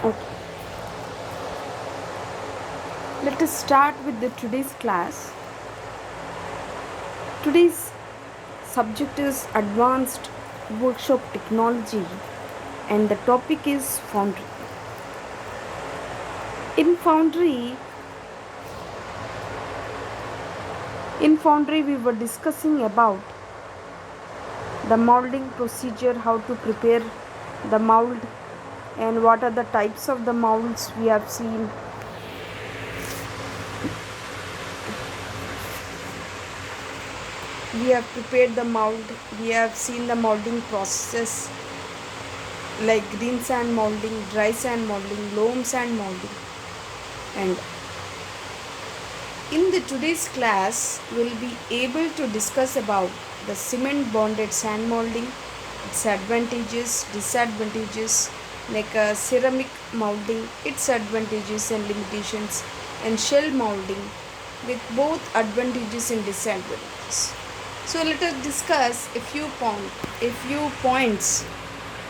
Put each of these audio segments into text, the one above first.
Okay, let us start with the today's class. Today's subject is advanced workshop technology and the topic is foundry. In foundry, we were discussing about the molding procedure, how to prepare the mold and what are the types of the molds we have seen. We have prepared the mold, we have seen the molding process like green sand molding, dry sand molding, loam sand molding. And in the today's class, we'll be able to discuss about the cement bonded sand molding, its advantages, disadvantages, like ceramic molding, its advantages and limitations, and shell molding with both advantages and disadvantages. So let us discuss a few points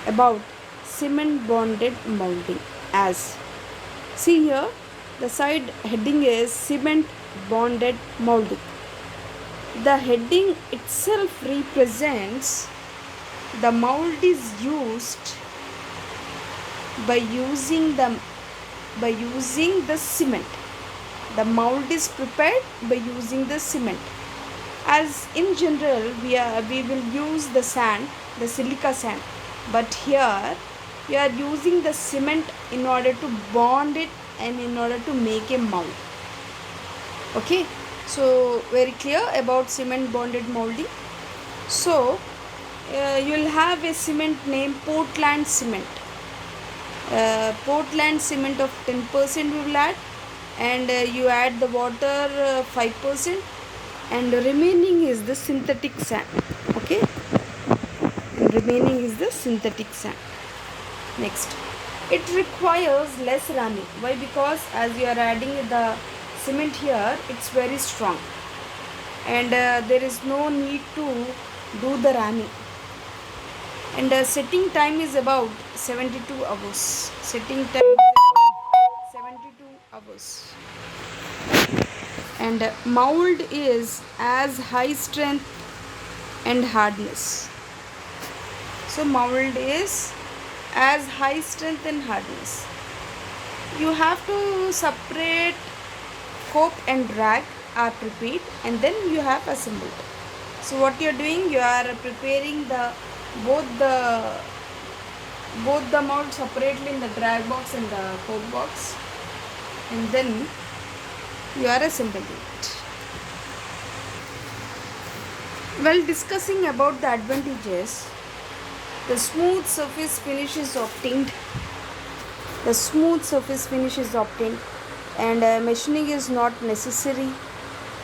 about cement bonded molding. As see here, the side heading is cement bonded molding. The heading itself represents the mold is used by using the cement. The mold is prepared by using the cement. As in general, we will use the sand, the silica sand, but here we are using the cement in order to bond it and in order to make a mold. Okay, so very clear about cement bonded molding. So you will have a cement named Portland cement. Portland cement of 10% we will add, and you add the water 5%, and the remaining is the synthetic sand. Okay, and remaining is the synthetic sand. Next, it requires less ramming. Why? Because as you are adding the cement here, it's very strong, and there is no need to do the ramming. And setting time is about 72 hours. Setting time is about 72 hours. And mold is as high strength and hardness. So mold is as high strength and hardness. You have to separate cope and drag are prepared, and then you have assembled. So what you are doing, you are preparing the both the mold separately in the drag box and the cope box, and then you are assembling it. While discussing about the advantages, the smooth surface finish is obtained. The smooth surface finish is obtained, and machining is not necessary.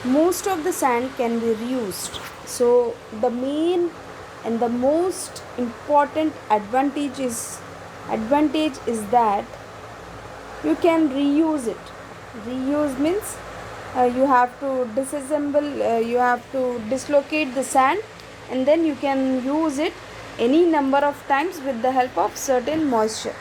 Most of the sand can be reused. So the main and the most important advantage is that you can reuse it. Reuse means you have to disassemble, you have to dislocate the sand, and then you can use it any number of times with the help of certain moisture.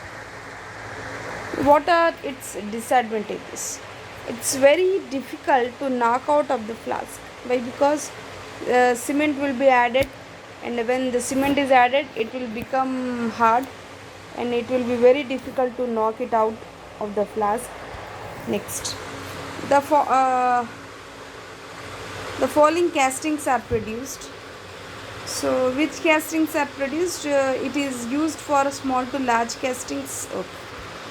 What are its disadvantages? It's very difficult to knock out of the flask. Why? Because cement will be added, and when the cement is added, it will become hard, and it will be very difficult to knock it out of the flask. Next, the following castings are produced. So which castings are produced? It is used for small to large castings. Okay.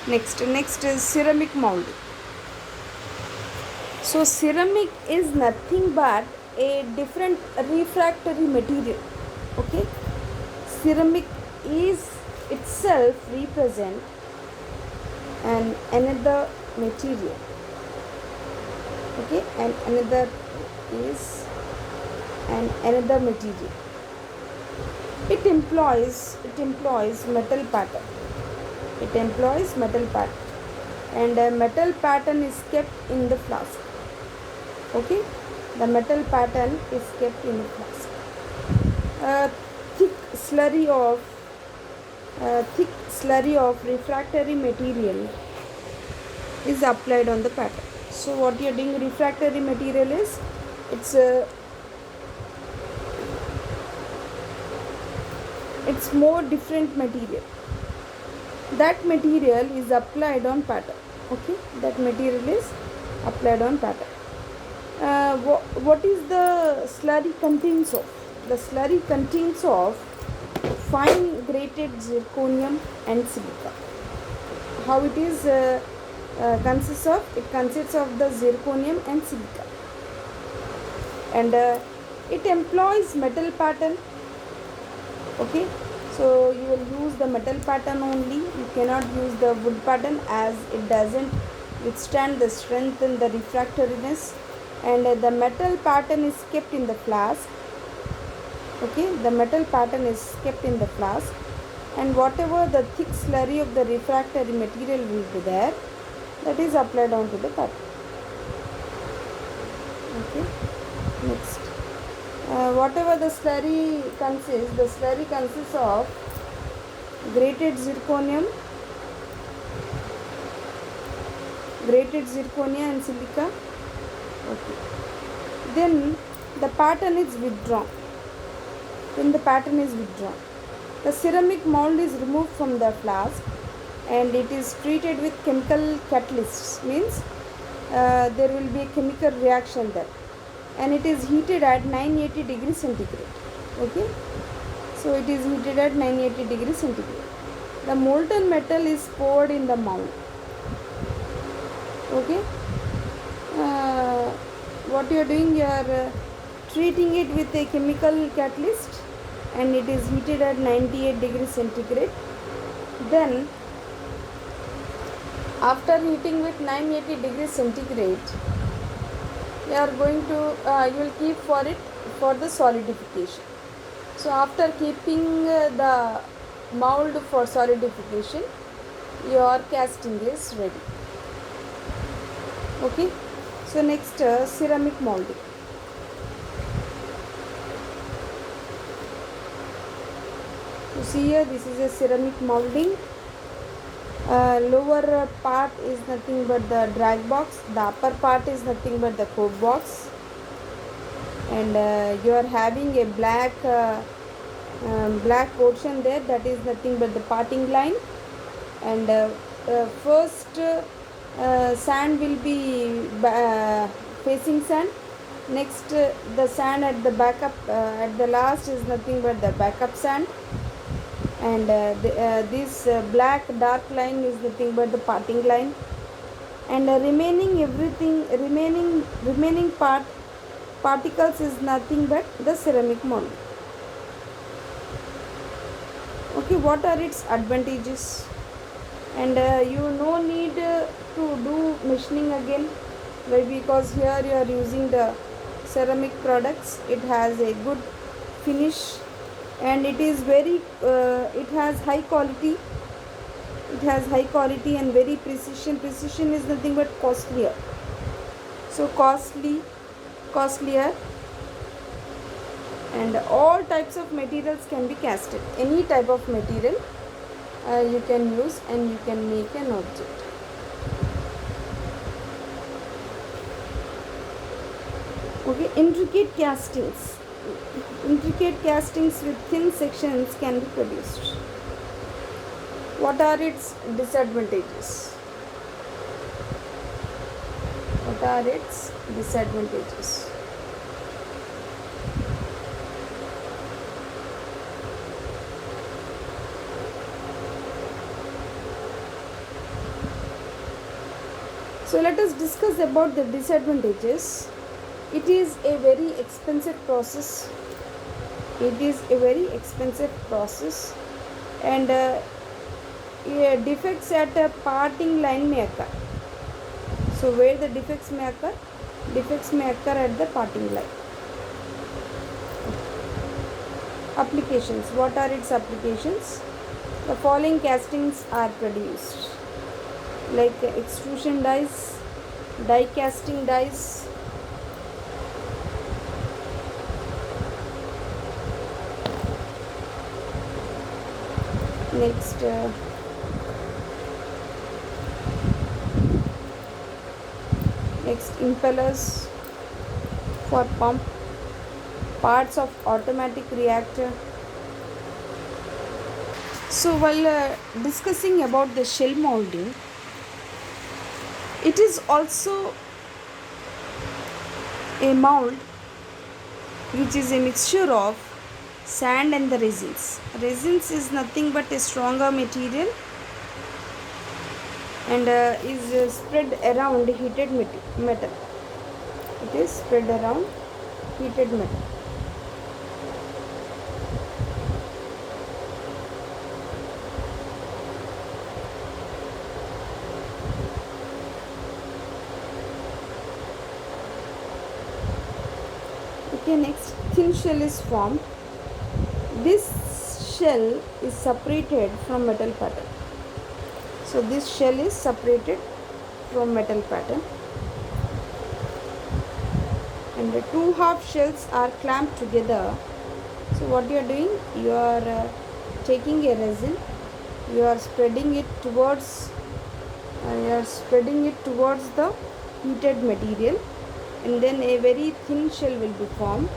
Next is ceramic molding. So ceramic is nothing but a different refractory material. Okay, ceramic is itself represent an another material. Okay, and another is another material. It employs metal pattern. It employs metal pattern, and a metal pattern is kept in the flask. Okay, the metal pattern is kept in the flask. A thick slurry of A thick slurry of refractory material is applied on the pattern. So what you are doing, refractory material is, it's more different material. That material is applied on pattern. Okay, that material is applied on pattern. What is the slurry contains of? The slurry contains of fine grated zirconium and silica. How it is consists of? It consists of the zirconium and silica, and it employs metal pattern. Okay, so you will use the metal pattern only. You cannot use the wood pattern as it doesn't withstand the strength and the refractoriness, and the metal pattern is kept in the flask. Okay, the metal pattern is kept in the flask, and whatever the thick slurry of the refractory material will be there, that is applied onto the pattern. Okay, next, whatever the slurry consists of grated zirconium and silica. Okay, then the pattern is withdrawn. The ceramic mold is removed from the flask, and it is treated with chemical catalysts. Means there will be a chemical reaction there, and it is heated at 980 degrees centigrade. Okay, so it is heated at 980 degrees centigrade. The molten metal is poured in the mold. Okay, what you are doing, you are treating it with a chemical catalyst, and it is heated at 98 degrees centigrade. Then after heating with 980 degrees centigrade, you are going to you will keep for the solidification. So after keeping the mold for solidification, your casting is ready. Okay, so next, ceramic molding. You see here, this is a ceramic molding. Lower part is nothing but the drag box, the upper part is nothing but the coke box, and you are having a black portion there, that is nothing but the parting line, and first sand will be facing sand. Next, the sand at the backup at the last is nothing but the backup sand, and this black dark line is nothing but the parting line, and remaining particles is nothing but the ceramic mold. Okay, what are its advantages? And you no need to do machining again. Why? Because here you are using the ceramic products. It has a good finish, and it is very it has high quality. It has high quality and very precision. Precision is nothing but costlier. So costlier, and all types of materials can be casted. Any type of material you can use, and you can make an object. Okay, intricate castings with thin sections can be produced. What are its disadvantages? So let us discuss about the disadvantages. It is a very expensive process. And defects at a parting line may occur. So where the defects may occur? Defects may occur at the parting line. Applications. What are its applications? The following castings are produced, like extrusion dies, die casting dies, Next, impellers for pump, parts of automatic reactor. So while discussing about the shell molding, it is also a mold which is a mixture of sand and the resins. Resins is nothing but a stronger material and is spread around heated metal. It is spread around heated metal. Okay, next thin shell is formed. This shell is separated from metal pattern. So this shell is separated from metal pattern, and the two half shells are clamped together. So what you are doing, you are taking a resin, you are spreading it towards the heated material, and then a very thin shell will be formed.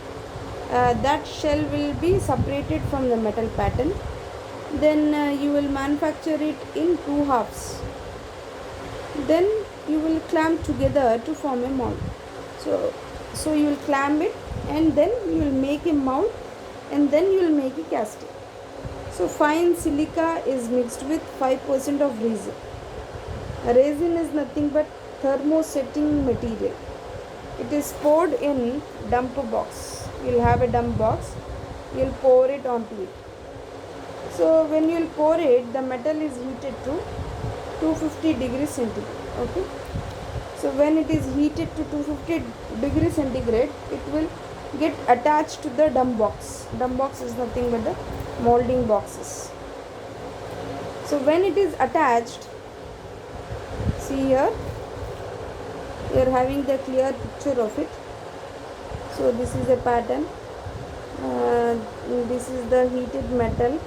That shell will be separated from the metal pattern. Then you will manufacture it in two halves. Then you will clamp together to form a mold. So you will clamp it, and then you will make a mold, and then you will make a casting. So fine silica is mixed with 5% of resin. Resin is nothing but thermosetting material. It is poured in dump box. You will have a dump box. You will pour it onto it. So when you will pour it, the metal is heated to 250 degrees centigrade. Okay. So when it is heated to 250 degrees centigrade, it will get attached to the dump box. Dump box is nothing but the molding boxes. So when it is attached, see here, you are having the clear picture of it. So this is a pattern. This is the heated metal.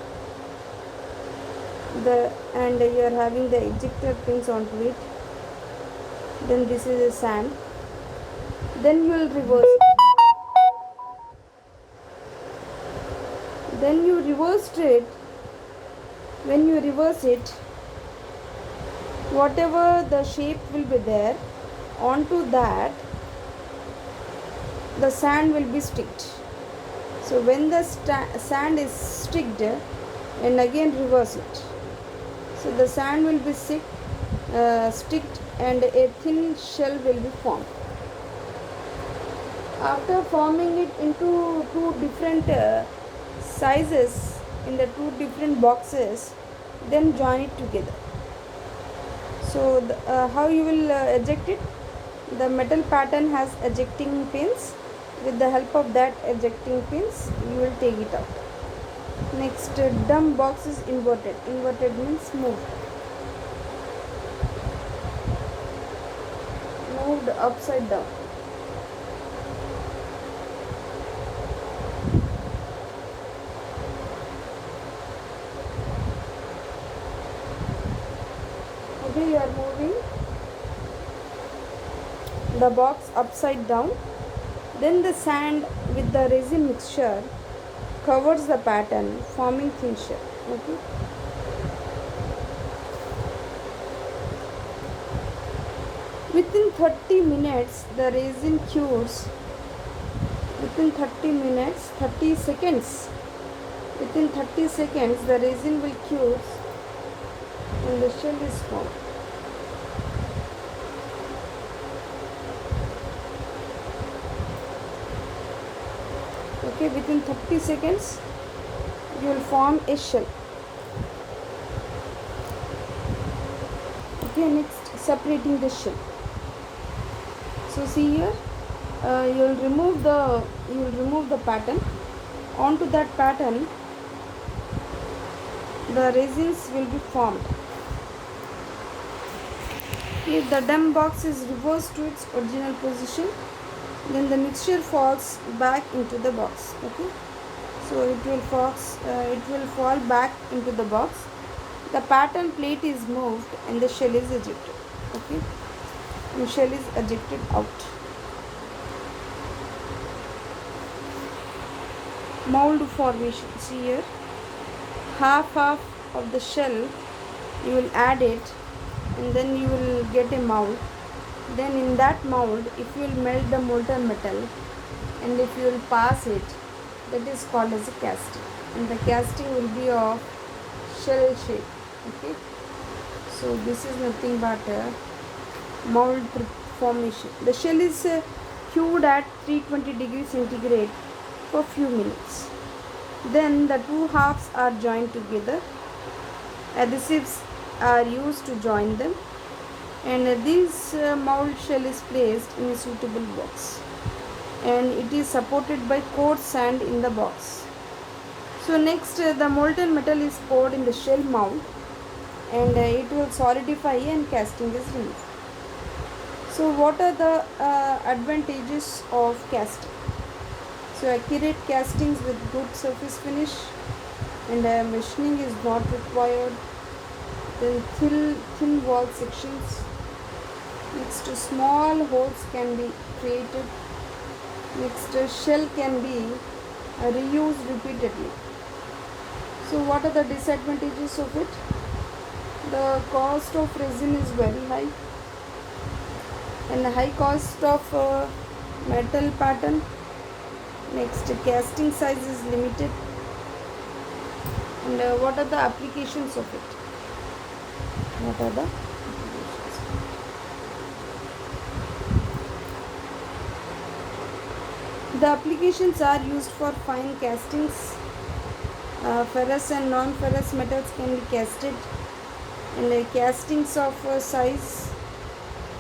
And you are having the ejector pins onto it. Then this is a sand. Then you will reverse it. Then you reversed it. When you reverse it, whatever the shape will be there, onto that the sand will be sticked. So when the sand is sticked, and again reverse it, so the sand will be sticked and a thin shell will be formed. After forming it into two different sizes in the two different boxes, then join it together. So how you will eject it? The metal pattern has ejecting pins. With the help of that ejecting pins, you will take it out. Next, dump box is inverted. Inverted means moved upside down. Okay, you are moving the box upside down. Then the sand with the resin mixture covers the pattern, forming thin shell. Okay. Within 30 minutes, the resin cures. Within 30 seconds. Within 30 seconds, the resin will cure and the shell is formed. Okay, within 30 seconds, you will form a shell. Okay, next, separating the shell. So see here, you will remove the pattern. Onto that pattern, the resins will be formed. If the dump box is reversed to its original position, then the mixture falls back into the box. Okay, so it will fall back into the box, the pattern plate is moved and the shell is ejected. Okay, and shell is ejected out. Mold formation. See here, half of the shell you will add it, and then you will get a mold. Then in that mold, if you will melt the molten metal and if you will pass it, that is called as a casting, and the casting will be of shell shape. Okay, so this is nothing but a mold formation. The shell is cured at 320 degrees centigrade for few minutes. Then the two halves are joined together. Adhesives are used to join them, and this mold shell is placed in a suitable box, and it is supported by coarse sand in the box. So next, the molten metal is poured in the shell mold, and it will solidify and casting is removed. So what are the advantages of casting? So accurate castings with good surface finish, and machining is not required. Then thin wall sections. Next, small holes can be created. Next, shell can be reused repeatedly. So what are the disadvantages of it? The cost of resin is very high, and the high cost of metal pattern. Next, casting size is limited, and what are the applications of it? What are the applications? The applications are used for fine castings. Ferrous and non-ferrous metals can be casted, and castings of size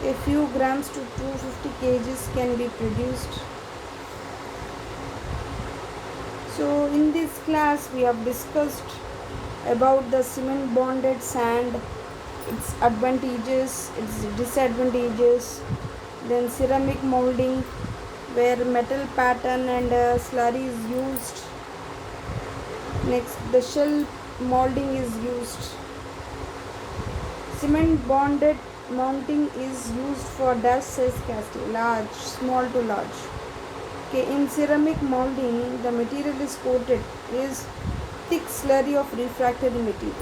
a few grams to 250 kgs can be produced. So in this class we have discussed about the cement bonded sand, its advantages, its disadvantages, then ceramic molding where metal pattern and slurry is used. Next, the shell molding is used. Cement bonded mounting is used for dash size casting, large, small to large. Okay, in ceramic molding, the material is coated is thick slurry of refractory material.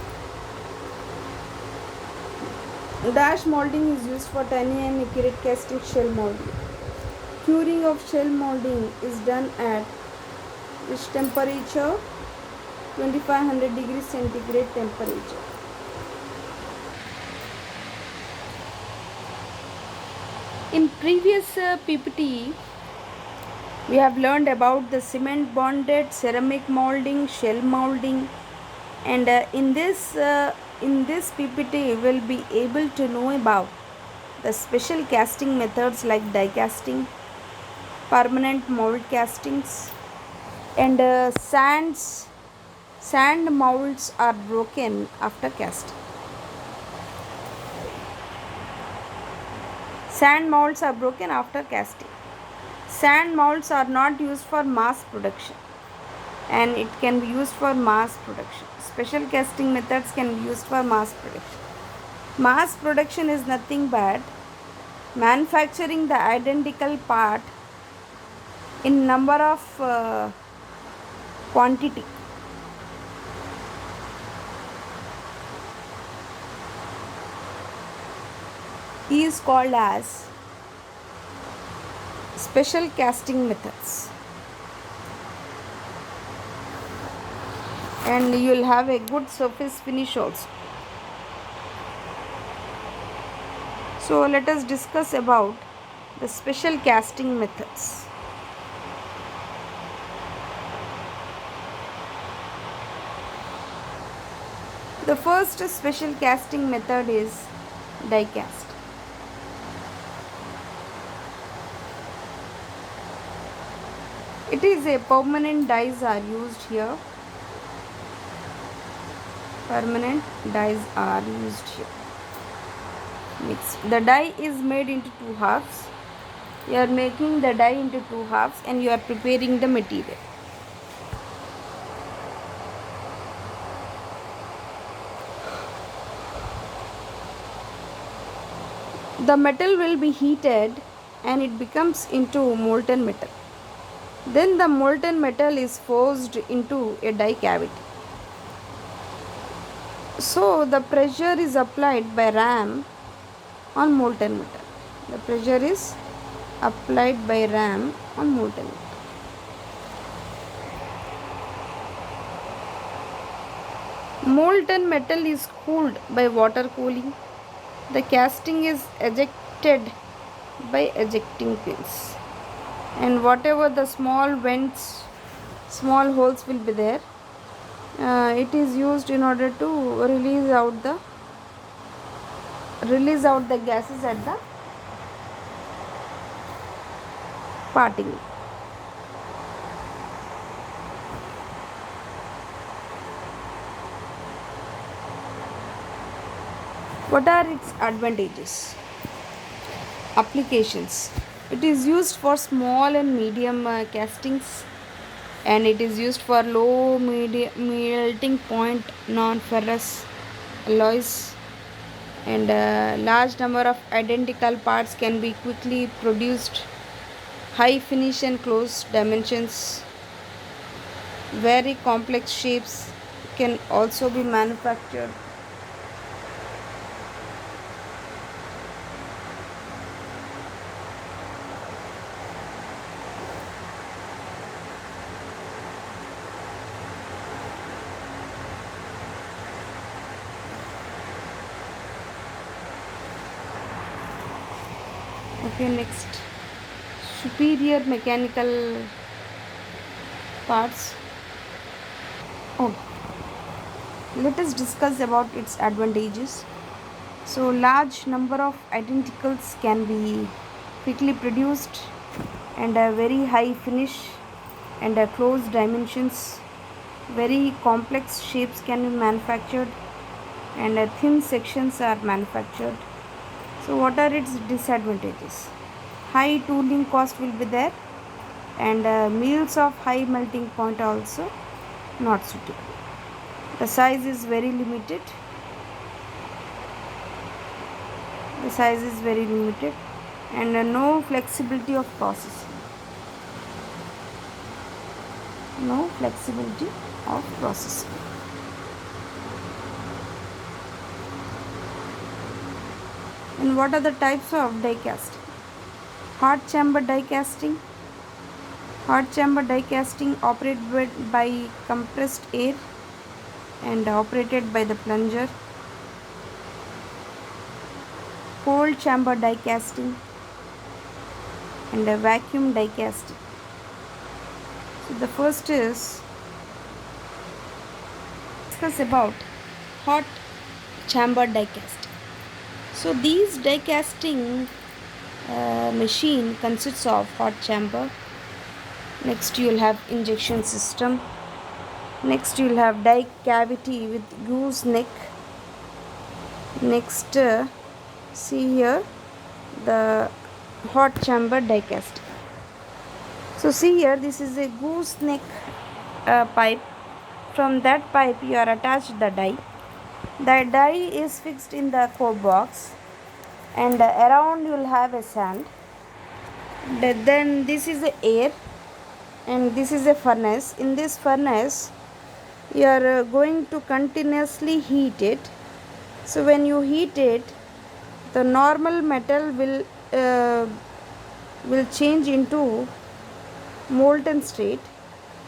Dash molding is used for tiny and accurate casting shell molding. Curing of shell molding is done at which temperature? 2500 degrees centigrade temperature. In previous PPT, we have learned about the cement bonded, ceramic molding, shell molding, and in this PPT we will be able to know about the special casting methods like die casting, permanent mold castings, and sand molds are broken after casting. Sand molds are broken after casting. Sand molds are not used for mass production, and it can be used for mass production. Special casting methods can be used for mass production. Mass production is nothing but manufacturing the identical part in number of quantity. Is called as special casting methods, and you will have a good surface finish also. So let us discuss about the special casting methods. The first special casting method is die cast. It is a permanent dies are used here. Permanent dies are used here. Next, the die is made into two halves. You are making the die into two halves and you are preparing the material. The metal will be heated and it becomes into molten metal. Then the molten metal is forced into a die cavity. So the pressure is applied by ram on molten metal. The pressure is applied by ram on molten metal. Molten metal is cooled by water cooling. The casting is ejected by ejecting pins. And whatever the small vents, small holes will be there, it is used in order to release out the gases at the parting. What are its advantages? Applications. It is used for small and medium castings, and it is used for low melting point non-ferrous alloys, and a large number of identical parts can be quickly produced. High finish and close dimensions. Very complex shapes can also be manufactured. Okay, next, superior mechanical parts. Oh, let us discuss about its advantages. So, large number of identicals can be quickly produced, and a very high finish and a close dimensions. Very complex shapes can be manufactured, and thin sections are manufactured. So, what are its disadvantages? High tooling cost will be there, and mills of high melting point also not suitable. The size is very limited. The size is very limited, and no flexibility of processing. No flexibility of processing. And what are the types of die casting? Hot chamber die casting. Hot chamber die casting operated by compressed air and operated by the plunger. Cold chamber die casting and a vacuum die casting. So the first is discuss about hot chamber die casting. So these die casting machine consists of hot chamber. Next you will have injection system. Next you will have die cavity with gooseneck. Next see here the hot chamber die casting. So see here, this is a gooseneck pipe. From that pipe you are attached the die. The die is fixed in the core box, and around you will have a sand. Then this is the air, and this is a furnace. In this furnace you are going to continuously heat it. So when you heat it, the normal metal will change into molten state.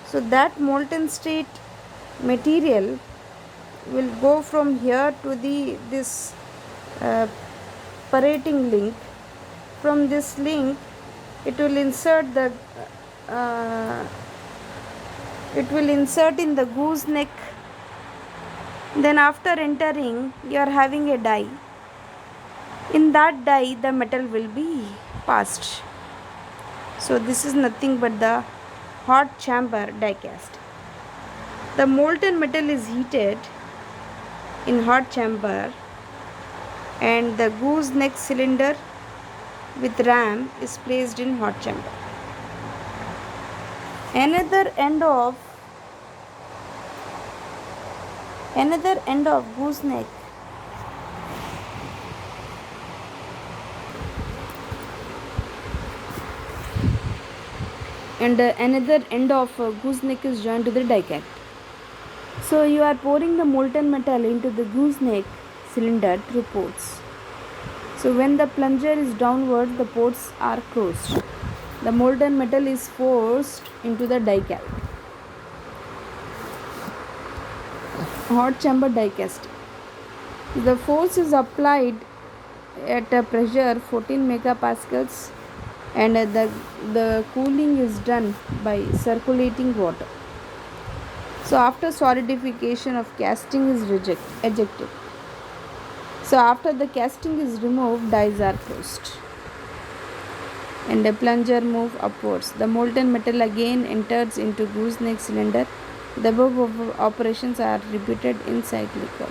So that molten state material will go from here to this uh, parating link. From this link it will insert uh, in the gooseneck. Then after entering, you are having a die. In that die the metal will be passed. So this is nothing but the hot chamber die cast. The molten metal is heated in hot chamber, and the gooseneck cylinder with ram is placed in hot chamber. Another end of gooseneck and another end of gooseneck is joined to the die cat. So you are pouring the molten metal into the gooseneck cylinder through ports. So when the plunger is downward, the ports are closed. The molten metal is forced into the die cavity. Hot chamber die casting. The force is applied at a pressure 14 megapascals, and the cooling is done by circulating water. So after solidification of casting is ejected. So after the casting is removed, dies are closed and the plunger move upwards. The molten metal again enters into gooseneck cylinder. The above operations are repeated in cyclical.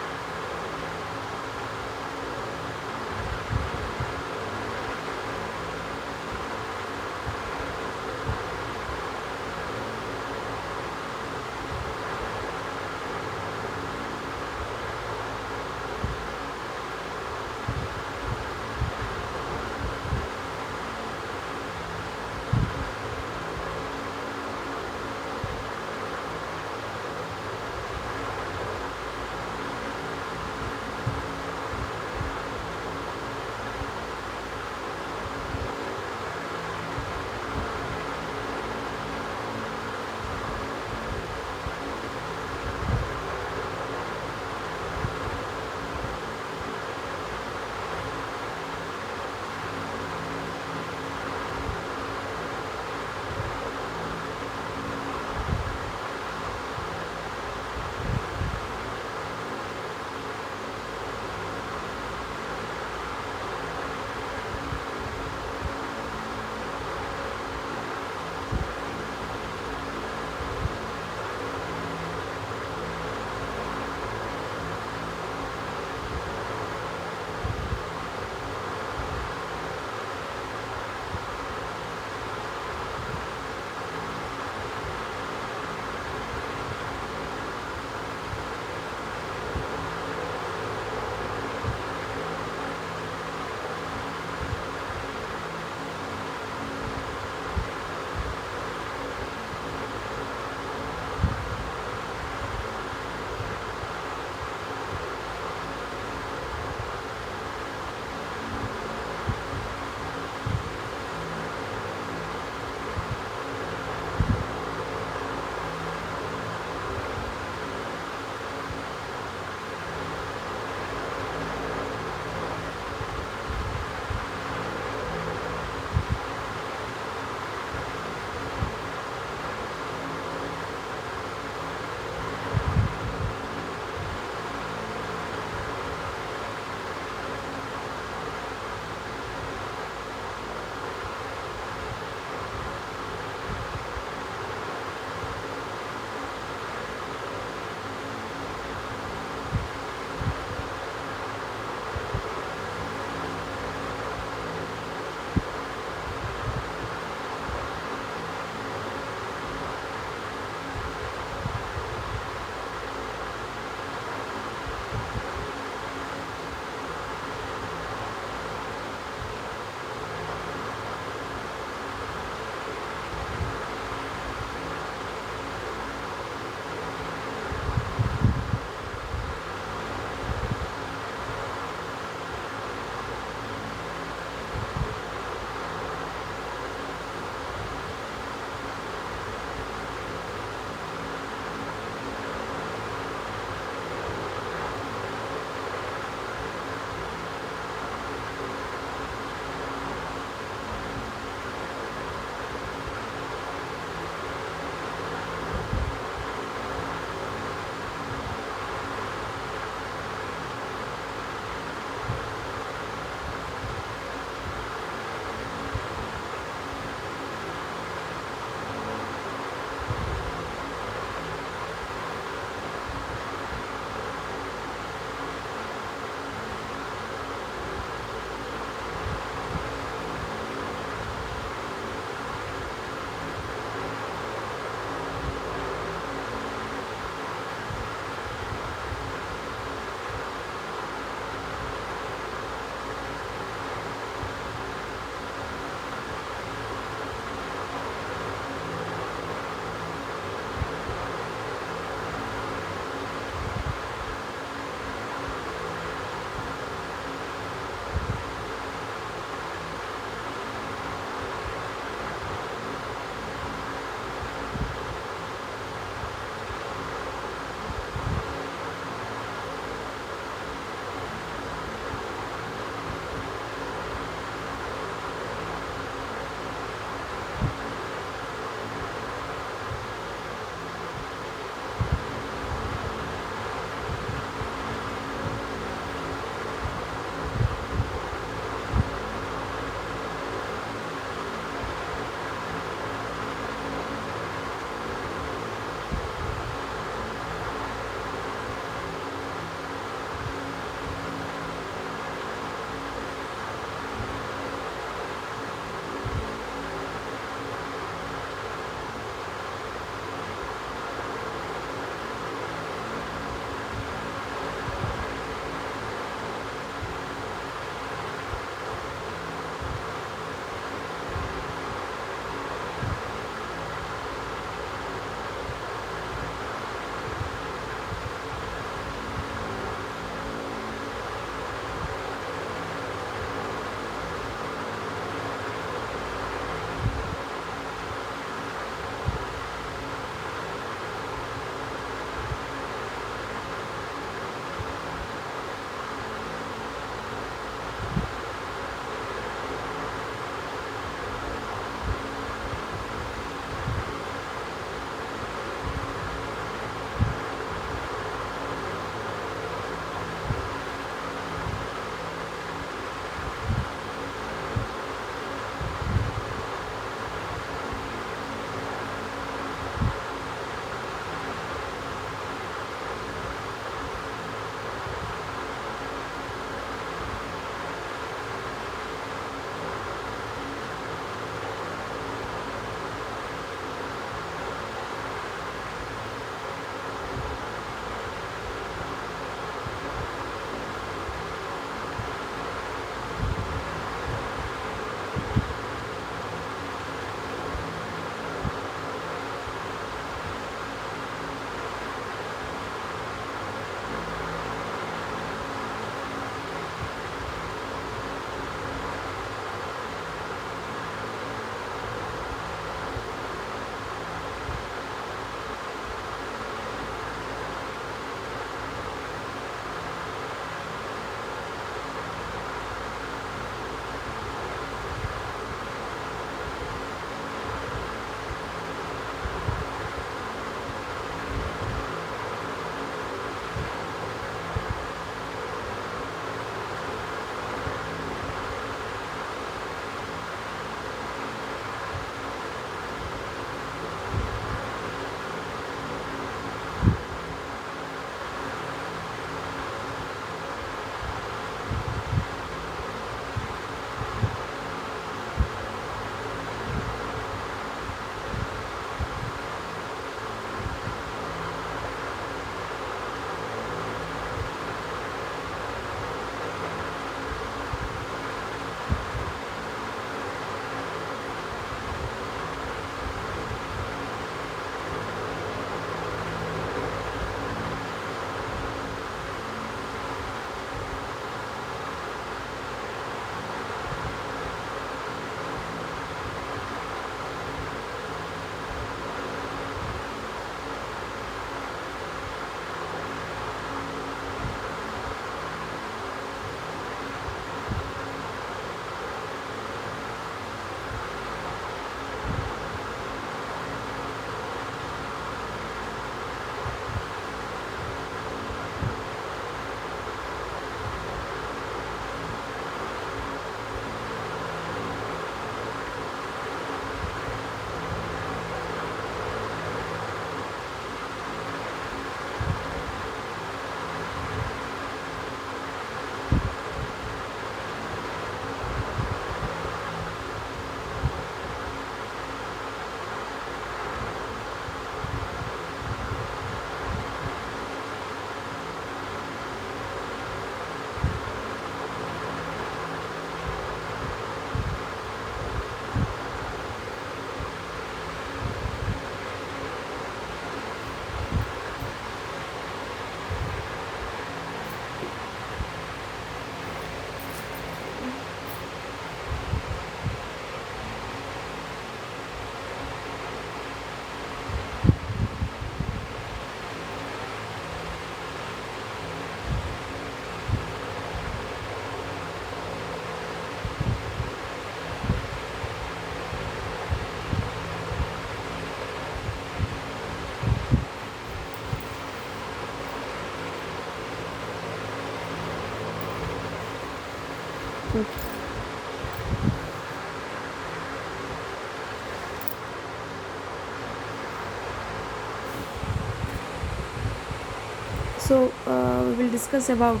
We will discuss about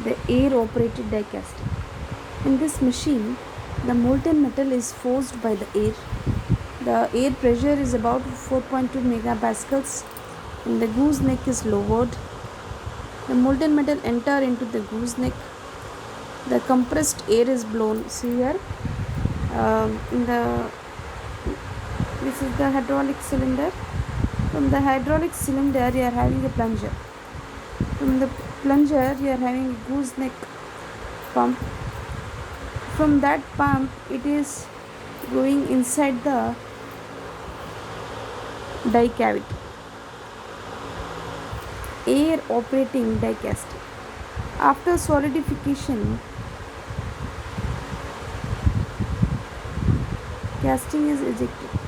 the air operated die casting. In this machine, the molten metal is forced by the air. The air pressure is about 4.2 megapascals and the gooseneck is lowered. The molten metal enter into the gooseneck. The compressed air is blown. See here, in the this is the hydraulic cylinder. From the hydraulic cylinder, you are having a plunger. From the plunger, you are having a gooseneck pump. From that pump, it is going inside the die cavity. Air operating die casting. After solidification, casting is ejected.